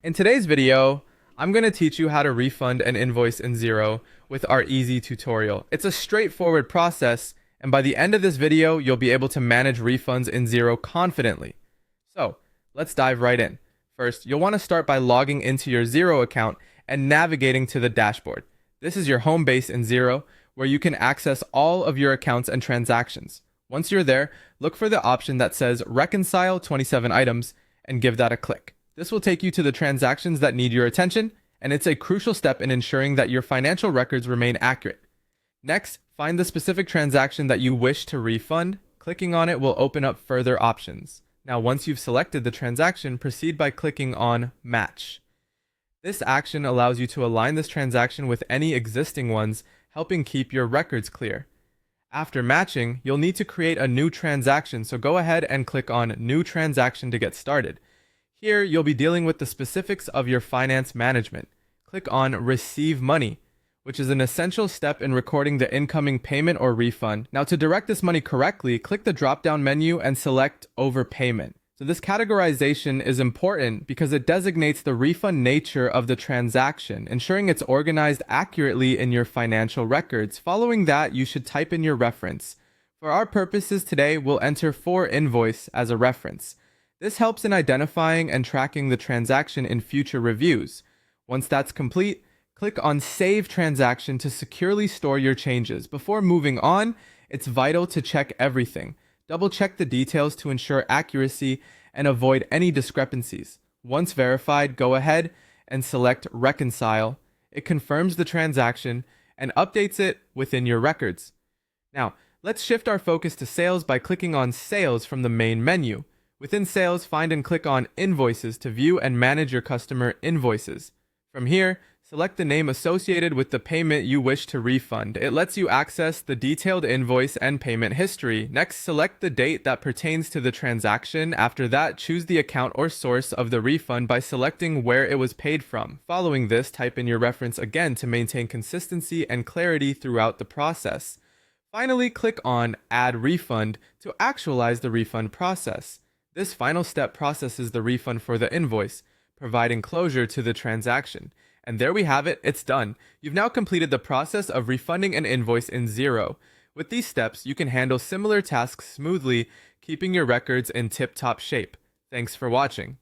In today's video, I'm going to teach you how to refund an invoice in Xero with our easy tutorial. It's a straightforward process, and by the end of this video, you'll be able to manage refunds in Xero confidently. So, let's dive right in. First, you'll want to start by logging into your Xero account and navigating to the dashboard. This is your home base in Xero, where you can access all of your accounts and transactions. Once you're there, look for the option that says Reconcile 27 items and give that a click. This will take you to the transactions that need your attention, and it's a crucial step in ensuring that your financial records remain accurate. Next, find the specific transaction that you wish to refund. Clicking on it will open up further options. Now, once you've selected the transaction, proceed by clicking on Match. This action allows you to align this transaction with any existing ones, helping keep your records clear. After matching, you'll need to create a new transaction, so go ahead and click on New Transaction to get started. Here, you'll be dealing with the specifics of your finance management. Click on Receive Money, which is an essential step in recording the incoming payment or refund. Now, to direct this money correctly, click the drop-down menu and select Overpayment. So this categorization is important because it designates the refund nature of the transaction, ensuring it's organized accurately in your financial records. Following that, you should type in your reference. For our purposes today, we'll enter For Invoice as a reference. This helps in identifying and tracking the transaction in future reviews. Once that's complete, click on Save Transaction to securely store your changes. Before moving on, it's vital to check everything. Double-check the details to ensure accuracy and avoid any discrepancies. Once verified, go ahead and select Reconcile. It confirms the transaction and updates it within your records. Now, let's shift our focus to sales by clicking on Sales from the main menu. Within Sales, find and click on Invoices to view and manage your customer invoices. From here, select the name associated with the payment you wish to refund. It lets you access the detailed invoice and payment history. Next, select the date that pertains to the transaction. After that, choose the account or source of the refund by selecting where it was paid from. Following this, type in your reference again to maintain consistency and clarity throughout the process. Finally, click on Add Refund to actualize the refund process. This final step processes the refund for the invoice, providing closure to the transaction. And there we have it, it's done. You've now completed the process of refunding an invoice in Xero. With these steps, you can handle similar tasks smoothly, keeping your records in tip-top shape. Thanks for watching.